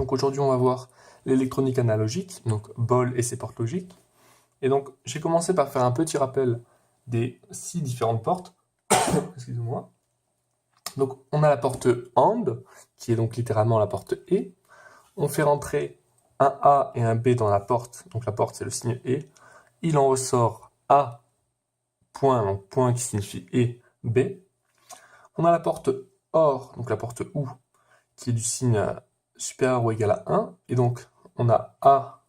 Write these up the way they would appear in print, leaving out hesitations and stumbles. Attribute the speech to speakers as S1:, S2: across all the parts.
S1: Donc aujourd'hui, on va voir l'électronique analogique, donc Ball et ses portes logiques. Et donc, j'ai commencé par faire un petit rappel des 6 différentes portes. Excusez-moi. Donc, on a la porte AND, qui est donc littéralement la porte E. On fait rentrer un A et un B dans la porte. Donc, la porte, c'est le signe E. Il en ressort A, point, donc point qui signifie E, B. On a la porte OR, donc la porte OU, qui est du signe supérieur ou égal à 1. Et donc, on a A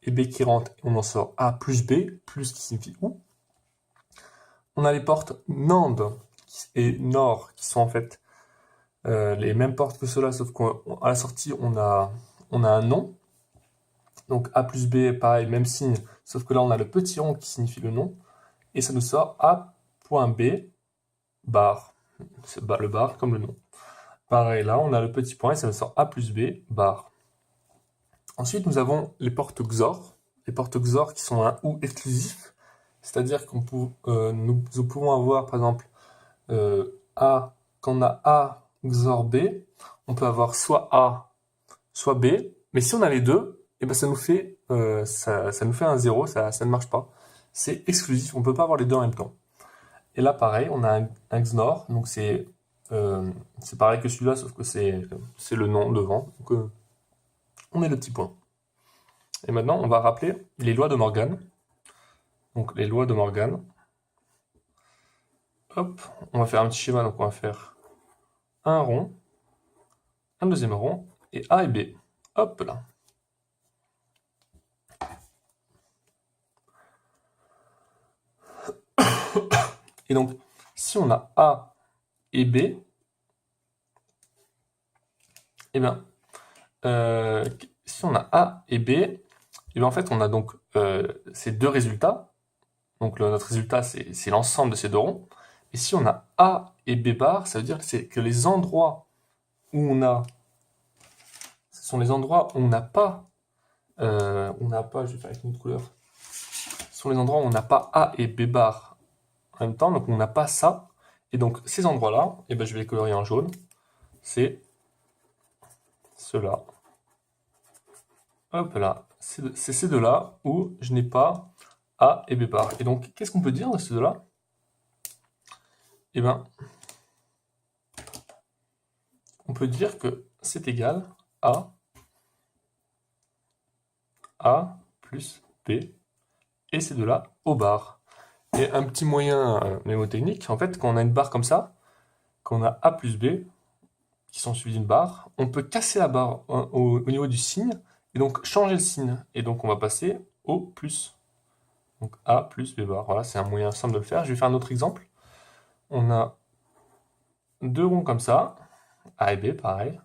S1: et B qui rentrent, et on en sort A plus B, plus qui signifie OU. On a les portes NAND et NOR, qui sont en fait les mêmes portes que cela, sauf qu'à la sortie, on a un nom. Donc A plus B, pareil, même signe, sauf que là, on a le petit rond qui signifie le nom. Et ça nous sort A.B, bar. C'est le bar comme le nom. Pareil, là, on a le petit point et ça nous sort A plus B, bar. Ensuite, nous avons les portes XOR. Les portes XOR qui sont un OU exclusif. C'est-à-dire que nous pouvons avoir, par exemple, A, quand on a A XOR B, on peut avoir soit A, soit B. Mais si on a les deux, et ben ça nous fait un 0, ça ne marche pas. C'est exclusif, on ne peut pas avoir les deux en même temps. Et là, pareil, on a un XNOR, donc c'est pareil que celui-là, sauf que c'est le nom devant. Donc, on met le petit point. Et maintenant, on va rappeler les lois de Morgan. Donc, les lois de Morgan. Hop, on va faire un petit schéma, donc on va faire un rond, un deuxième rond, et A et B. Hop là. Et donc, si on a A et B, eh bien, si on a A et B, eh bien, en fait, on a donc ces deux résultats. Donc, notre résultat, c'est l'ensemble de ces deux ronds. Et si on a A et B bar, ça veut dire que les endroits où on a... Ce sont les endroits où on n'a pas... je vais faire avec une autre couleur. Ce sont les endroits où on n'a pas A et B bar en même temps, donc on n'a pas ça. Et donc, ces endroits-là, eh ben, je vais les colorier en jaune. C'est ceux-là. Hop là. C'est ces deux-là où je n'ai pas A et B bar. Et donc, qu'est-ce qu'on peut dire de ces deux-là? Eh bien, on peut dire que c'est égal à A plus B, et ces deux-là au bar. Et un petit moyen mnémotechnique, en fait, quand on a une barre comme ça, quand on a A plus B, qui sont suivis d'une barre, on peut casser la barre au niveau du signe, et donc changer le signe. Et donc on va passer au plus. Donc A plus B bar. Voilà, c'est un moyen simple de le faire. Je vais faire un autre exemple. On a deux ronds comme ça, A et B, pareil.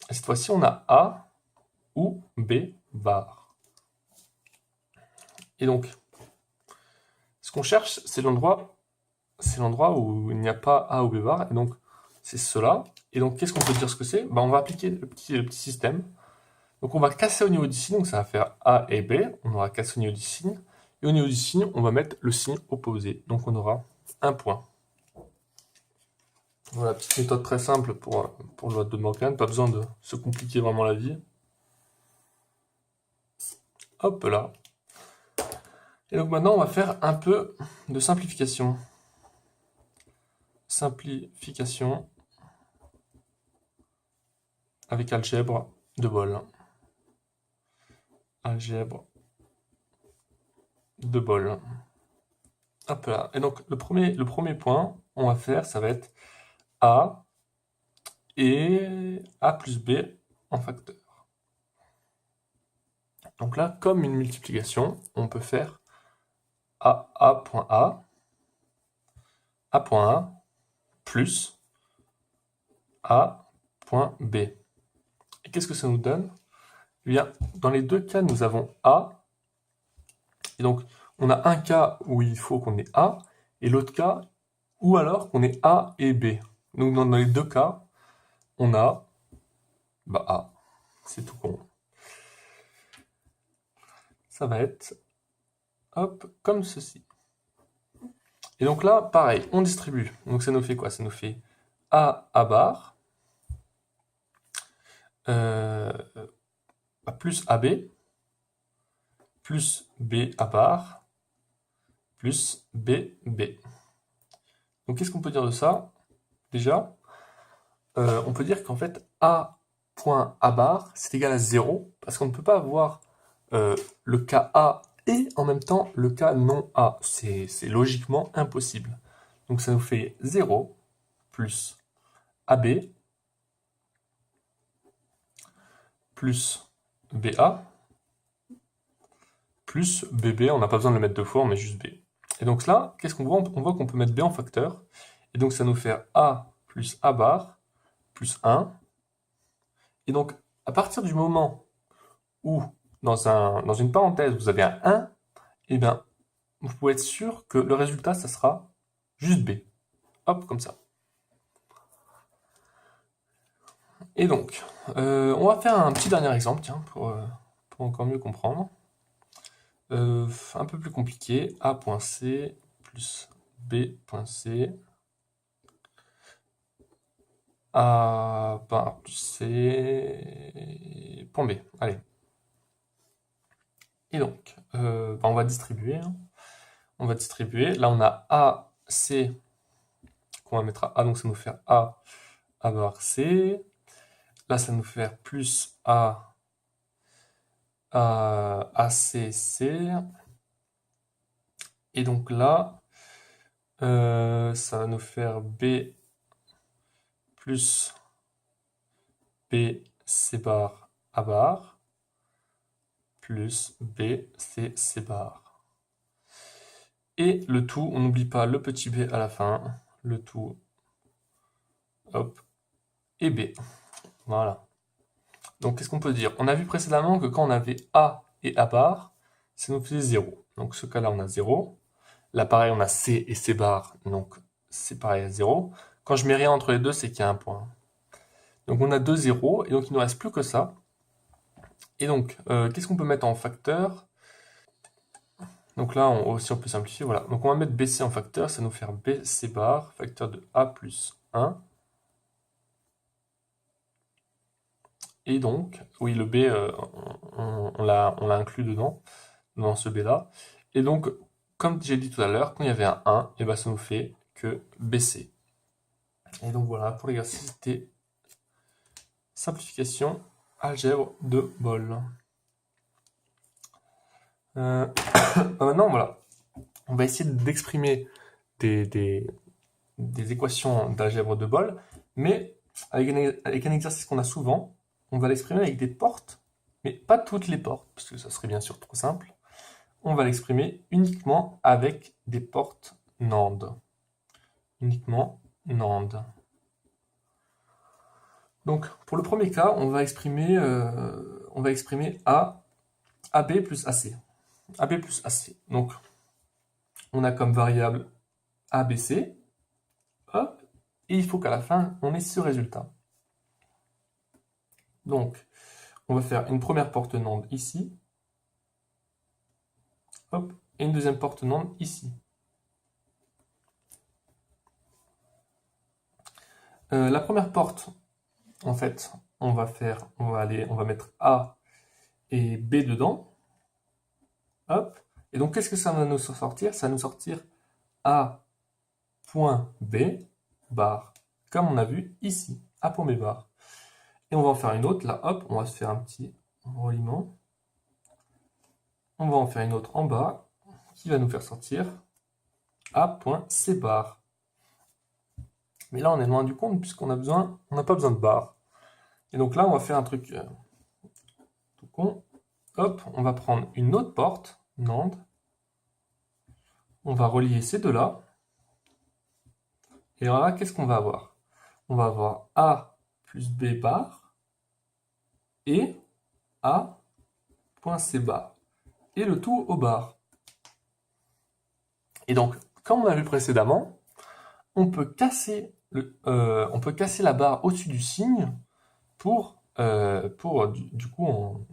S1: Et cette fois-ci, on a A ou B bar. Et donc, ce qu'on cherche, c'est l'endroit où il n'y a pas A ou B bar, et donc c'est cela. Et donc, qu'est-ce qu'on peut dire ce que c'est? On va appliquer le petit système. Donc, on va casser au niveau du signe, donc ça va faire A et B. On aura cassé au niveau du signe. Et au niveau du signe, on va mettre le signe opposé. Donc, on aura un point. Voilà, petite méthode très simple pour le loi de Morgan. Pas besoin de se compliquer vraiment la vie. Hop là. Et donc, maintenant, on va faire un peu de simplification. Simplification avec algèbre de Boole. Algèbre de Boole. Hop là. Et donc, le premier point, on va faire, ça va être A et A plus B en facteur. Donc là, comme une multiplication, on peut faire A.A, A.A plus A.B. Et qu'est-ce que ça nous donne? Eh bien, dans les deux cas, nous avons A. Et donc, on a un cas où il faut qu'on ait A, et l'autre cas où alors qu'on ait A et B. Donc, dans les deux cas, on a A. C'est tout con. Ça va être, hop, comme ceci. Et donc là, pareil, on distribue. Donc ça nous fait quoi? Ça nous fait A bar, euh, plus AB, plus B à bar, plus BB. Donc qu'est-ce qu'on peut dire de ça? Déjà, on peut dire qu'en fait A point A bar, c'est égal à 0, parce qu'on ne peut pas avoir le cas A et en même temps le cas non A. C'est logiquement impossible. Donc ça nous fait 0 plus AB plus BA plus BB, on n'a pas besoin de le mettre deux fois, on met juste B. Et donc là, qu'est-ce qu'on voit? On voit qu'on peut mettre B en facteur, et donc ça nous fait A plus A bar plus 1. Et donc, à partir du moment où, dans une parenthèse, vous avez un 1, eh bien, vous pouvez être sûr que le résultat, ça sera juste B. Hop, comme ça. Et donc, on va faire un petit dernier exemple, tiens, pour encore mieux comprendre. Un peu plus compliqué. A.C plus B.C. A bar plus C. Point B. Allez. Et donc, on va distribuer. Hein. On va distribuer. Là, on a A, C, qu'on va mettre à A, donc ça nous fait A bar C. Là, ça nous fait plus A, C, C. Et donc là, ça va nous faire B plus B, C bar, A bar, plus B, C, C bar. Et le tout, on n'oublie pas le petit b à la fin, le tout, hop, et b. Voilà. Donc qu'est-ce qu'on peut dire? On a vu précédemment que quand on avait A et A bar, ça nous faisait 0. Donc ce cas-là, on a 0. Là, pareil, on a C et C bar, donc c'est pareil à 0. Quand je mets rien entre les deux, c'est qu'il y a un point. Donc on a 2 zéros, et donc il ne nous reste plus que ça. Et donc, qu'est-ce qu'on peut mettre en facteur? Donc là, aussi on peut simplifier, voilà. Donc on va mettre BC en facteur, ça nous fait BC bar, facteur de A plus 1. Et donc, oui, le B, on l'a inclus dedans, dans ce B-là. Et donc, comme j'ai dit tout à l'heure, quand il y avait un 1, et ben ça nous fait que BC. Et donc voilà, pour l'exercice, c'était simplification, algèbre de Boole. Maintenant, voilà, on va essayer d'exprimer des équations d'algèbre de Boole, mais avec un exercice qu'on a souvent, on va l'exprimer avec des portes, mais pas toutes les portes, parce que ça serait bien sûr trop simple. On va l'exprimer uniquement avec des portes NAND. Uniquement NAND. Donc, pour le premier cas, on va exprimer AB plus AC. AB plus AC. Donc, on a comme variable ABC. Hop, et il faut qu'à la fin, on ait ce résultat. Donc, on va faire une première porte NAND ici. Hop, et une deuxième porte NAND ici. La première porte, en fait, on va mettre A et B dedans. Hop. Et donc, qu'est-ce que ça va nous sortir? Ça va nous sortir A point B bar, comme on a vu ici, A point B bar. Et on va en faire une autre, là, hop, on va se faire un petit reliement. On va en faire une autre en bas, qui va nous faire sortir A point C bar. Mais là, on est loin du compte, puisqu'on n'a pas besoin de barre. Et donc là, on va faire un truc tout con. Hop, on va prendre une autre porte, NAND. On va relier ces deux-là. Et alors là, qu'est-ce qu'on va avoir? On va avoir A plus B bar et A point C bar. Et le tout au bar. Et donc, comme on a vu précédemment, on peut casser la barre au-dessus du signe pour du coup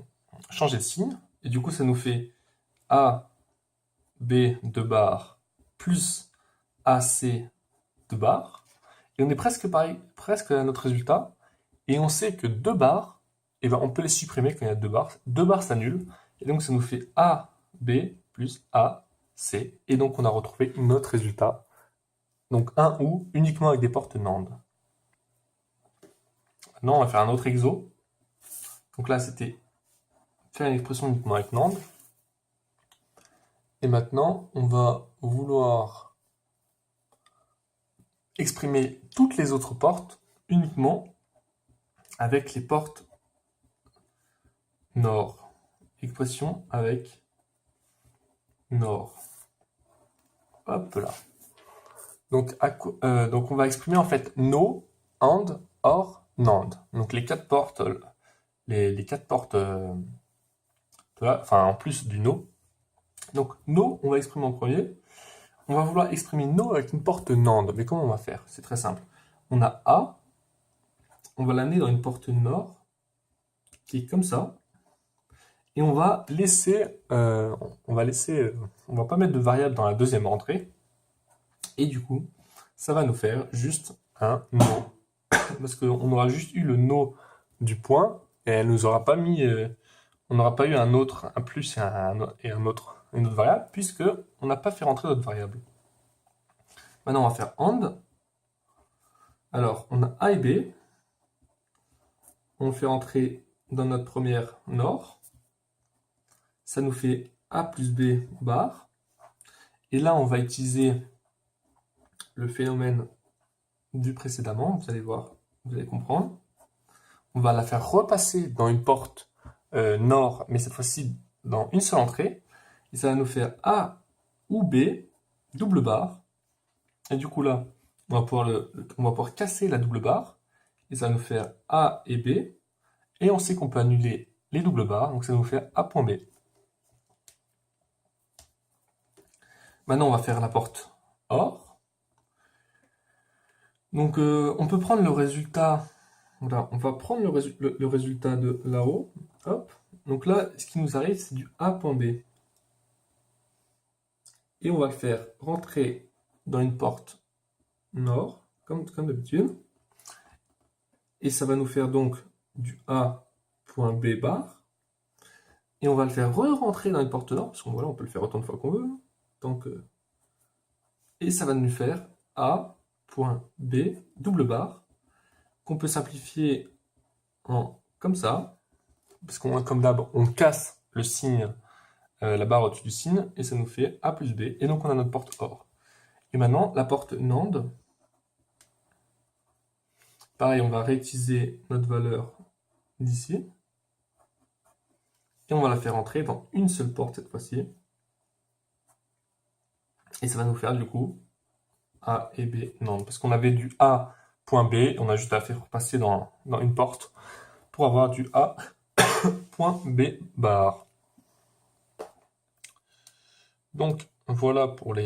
S1: changer de signe. Et du coup, ça nous fait A, B de barre plus AC de barre. Et on est presque pareil, presque à notre résultat. Et on sait que 2 barres, et ben on peut les supprimer quand il y a 2 barres. 2 barres s'annulent, et donc ça nous fait A, B plus A, C. Et donc on a retrouvé notre résultat. Donc un OU uniquement avec des portes NAND. Maintenant on va faire un autre exo. Donc là c'était faire une expression uniquement avec NAND. Et maintenant on va vouloir exprimer toutes les autres portes uniquement avec les portes NOR. Expression avec NOR. Hop là. Donc on va exprimer en fait NO, AND, OR, NAND. Donc les 4 portes, les 4 portes, enfin en plus du NO. Donc NO, on va exprimer en premier. On va vouloir exprimer NO avec une porte NAND. Mais comment on va faire? C'est très simple. On a A, on va l'amener dans une porte NOR, qui est comme ça. Et on va laisser, on va pas mettre de variable dans la deuxième entrée. Et du coup, ça va nous faire juste un NO. Parce qu'on aura juste eu le NO du point, et elle nous aura pas mis, on n'aura pas eu un autre, un plus et une autre variable, puisque on n'a pas fait rentrer d'autres variables. Maintenant, on va faire AND. Alors, on a A et B. On le fait rentrer dans notre première NOR. Ça nous fait A plus B bar. Et là, on va utiliser le phénomène du précédemment. Vous allez voir, vous allez comprendre. On va la faire repasser dans une porte NOR, mais cette fois-ci dans une seule entrée. Et ça va nous faire A ou B, double barre. Et du coup là, on va pouvoir casser la double barre. Et ça va nous faire A et B. Et on sait qu'on peut annuler les doubles barres, donc ça va nous faire A.B. Maintenant, on va faire la porte OR. Donc, on peut prendre le résultat. Voilà, on va prendre le résultat de là-haut. Hop. Donc là, ce qui nous arrive, c'est du A.B. Et on va le faire rentrer dans une porte NOR, comme d'habitude. Et ça va nous faire donc du A.B bar. Et on va le faire re-rentrer dans une porte NOR, parce qu'on voilà, on peut le faire autant de fois qu'on veut. Et ça va nous faire A.B double barre, qu'on peut simplifier en comme ça, parce qu'on comme d'hab, on casse le signe, la barre au-dessus du signe, et ça nous fait A plus B, et donc on a notre porte OR. Et maintenant, la porte NAND, pareil, on va réutiliser notre valeur d'ici, et on va la faire entrer dans une seule porte cette fois-ci, et ça va nous faire du coup A et B NAND, parce qu'on avait du A.B, on a juste à faire passer dans une porte pour avoir du A.B bar. Donc voilà pour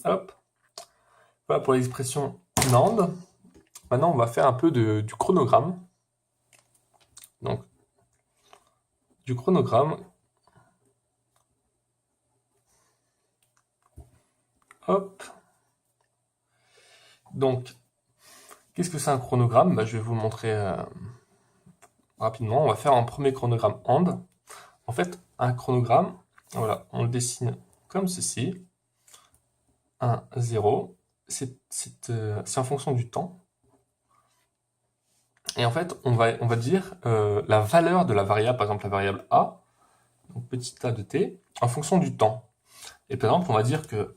S1: hop. Voilà pour l'expression NAND. Maintenant on va faire un peu du chronogramme. Donc du chronogramme. Hop. Donc qu'est-ce que c'est un chronogramme? Je vais vous le montrer rapidement. On va faire un premier chronogramme AND. En fait, un chronogramme, voilà, on le dessine comme ceci. 1, 0. C'est en fonction du temps. Et en fait, on va dire la valeur de la variable, par exemple la variable A, donc petit a de t, en fonction du temps. Et par exemple, on va dire que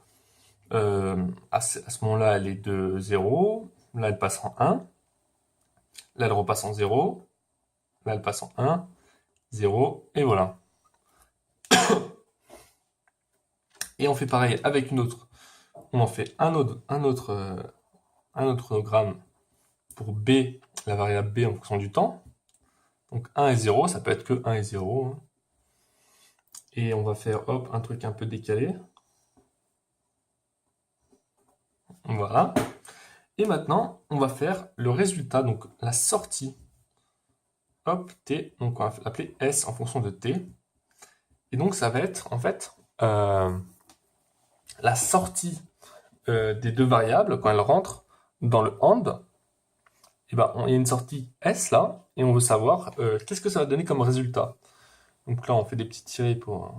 S1: à ce moment-là, elle est de 0, là elle passe en 1, là elle repasse en 0, là elle passe en 1, 0, et voilà. Et on fait pareil avec une autre. On en fait un autre chronogramme pour B, la variable B en fonction du temps. Donc 1 et 0, ça peut être que 1 et 0. Et on va faire hop, un truc un peu décalé. Voilà. Et maintenant, on va faire le résultat, donc la sortie. Hop, T, donc on va l'appeler S en fonction de T. Et donc ça va être en fait la sortie des deux variables quand elles rentrent dans le AND. et ben, il y a une sortie S là, et on veut savoir qu'est-ce que ça va donner comme résultat. Donc là, on fait des petits tirés pour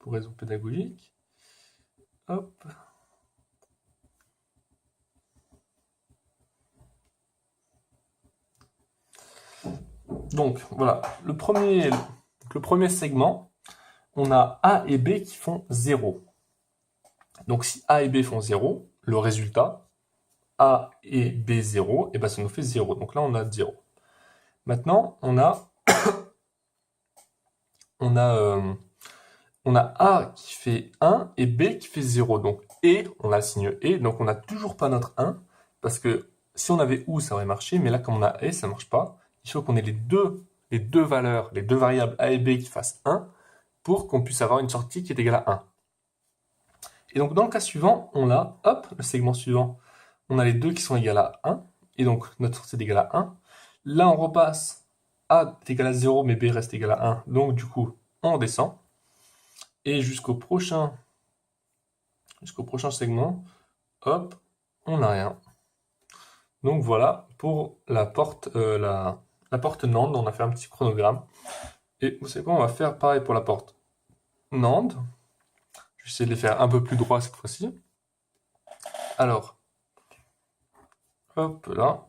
S1: raison pédagogique. Hop. Donc voilà, le premier segment, on a A et B qui font 0. Donc si A et B font 0, le résultat, A et B 0, et ben ça nous fait 0. Donc là, on a 0. Maintenant, on a A qui fait 1 et B qui fait 0. Donc et, on a le signe et, donc on n'a toujours pas notre 1, parce que si on avait OU, ça aurait marché, mais là, comme on a et, ça ne marche pas. Il faut qu'on ait les deux valeurs, les deux variables A et B qui fassent 1, pour qu'on puisse avoir une sortie qui est égale à 1. Et donc dans le cas suivant, on a, hop, le segment suivant, on a les deux qui sont égales à 1, et donc notre sortie est égale à 1. Là, on repasse, A est égal à 0, mais B reste égal à 1, donc du coup, on descend. Et jusqu'au prochain segment, hop, on n'a rien. Donc voilà, pour la porte NAND, on a fait un petit chronogramme. Et vous savez quoi, on va faire pareil pour la porte NAND. Je vais essayer de les faire un peu plus droit cette fois-ci. Alors, hop là.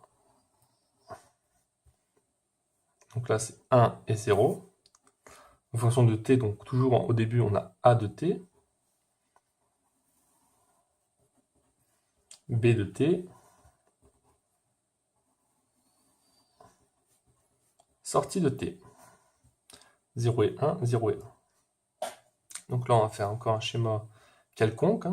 S1: Donc là, c'est 1 et 0. En fonction de t, donc toujours au début, on a A de t, B de t, sortie de t. 0 et 1, 0 et 1. Donc là, on va faire encore un schéma quelconque.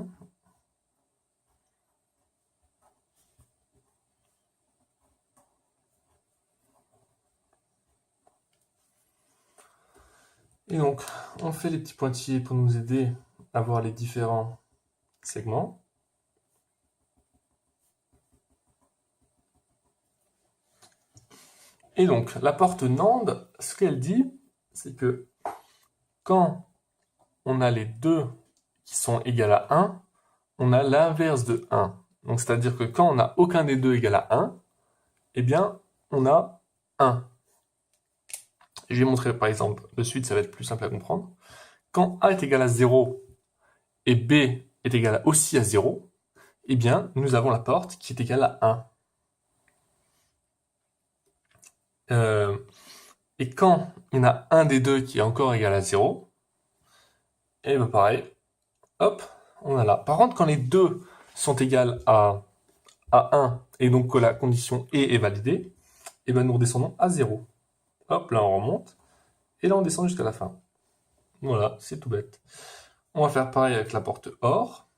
S1: Et donc, on fait les petits pointillés pour nous aider à voir les différents segments. Et donc, la porte NAND, ce qu'elle dit, c'est que quand on a les deux qui sont égales à 1, on a l'inverse de 1. Donc, c'est-à-dire que quand on n'a aucun des deux égal à 1, eh bien, on a 1. Je vais montrer par exemple de suite, ça va être plus simple à comprendre. Quand A est égal à 0 et B est égal aussi à 0, eh bien, nous avons la porte qui est égale à 1. Et quand il y en a un des deux qui est encore égal à 0, et bien pareil, hop, on a là. Par contre, quand les deux sont égales à 1, et donc que la condition est validée, et ben nous redescendons à 0. Hop, là on remonte, et là on descend jusqu'à la fin. Voilà, c'est tout bête. On va faire pareil avec la porte OR.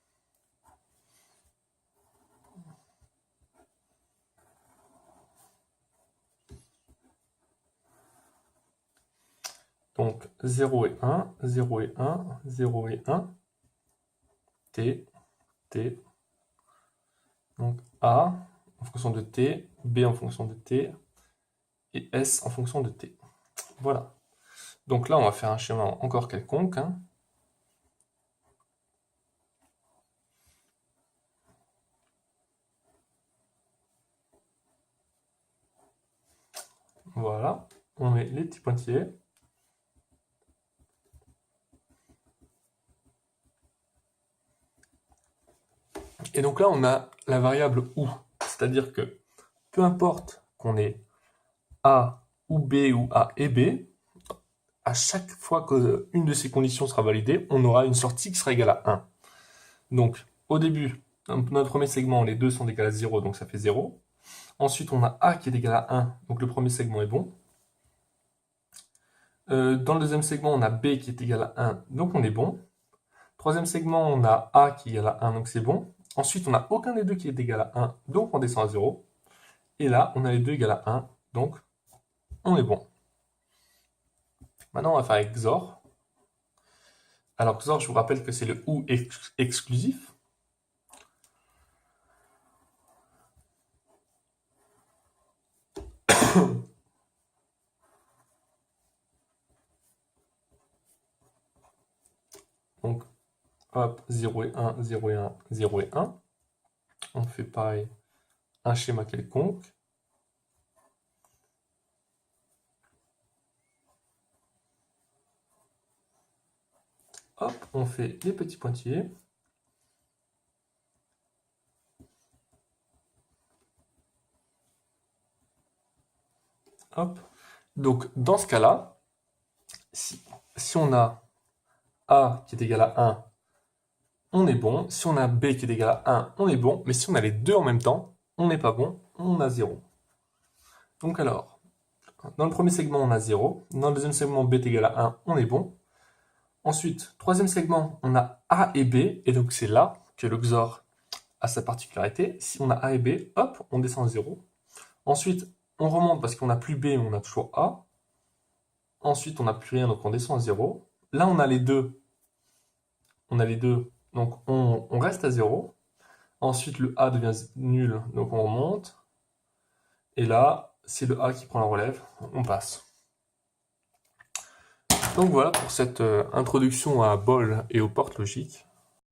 S1: Donc 0 et 1, 0 et 1, 0 et 1, T, T. Donc A en fonction de T, B en fonction de T, et S en fonction de T. Voilà. Donc là, on va faire un schéma encore quelconque. Voilà. On met les petits pointillés. Et donc là, on a la variable OU. C'est-à-dire que peu importe qu'on ait A ou B ou A et B, à chaque fois qu'une de ces conditions sera validée, on aura une sortie qui sera égale à 1. Donc, au début, dans notre premier segment, les deux sont égales à 0, donc ça fait 0. Ensuite, on a A qui est égal à 1, donc le premier segment est bon. Dans le deuxième segment, on a B qui est égal à 1, donc on est bon. Troisième segment, on a A qui est égal à 1, donc c'est bon. Ensuite, on n'a aucun des deux qui est égal à 1, donc on descend à 0. Et là, on a les deux égal à 1, donc on est bon. Maintenant, on va faire XOR. Alors, XOR, je vous rappelle que c'est le OU exclusif. Donc, hop, 0 et 1, 0 et 1, 0 et 1. On fait pareil, un schéma quelconque. hop, on fait les petits pointillés. Hop. Donc, dans ce cas-là, si on a A qui est égal à 1, on est bon. Si on a B qui est égal à 1, on est bon. Mais si on a les deux en même temps, on n'est pas bon, on a 0. Donc alors, dans le premier segment, on a 0. Dans le deuxième segment, B est égal à 1, on est bon. Ensuite, troisième segment, on a A et B, et donc c'est là que le XOR a sa particularité. Si on a A et B, hop, on descend à 0. Ensuite, on remonte parce qu'on n'a plus B, mais on a toujours A. Ensuite, on n'a plus rien, donc on descend à 0. Là, on a les deux. On a les deux, donc on reste à 0. Ensuite, le A devient nul, donc on remonte. Et là, c'est le A qui prend la relève, on passe. Donc voilà pour cette introduction à Bol et aux portes logiques.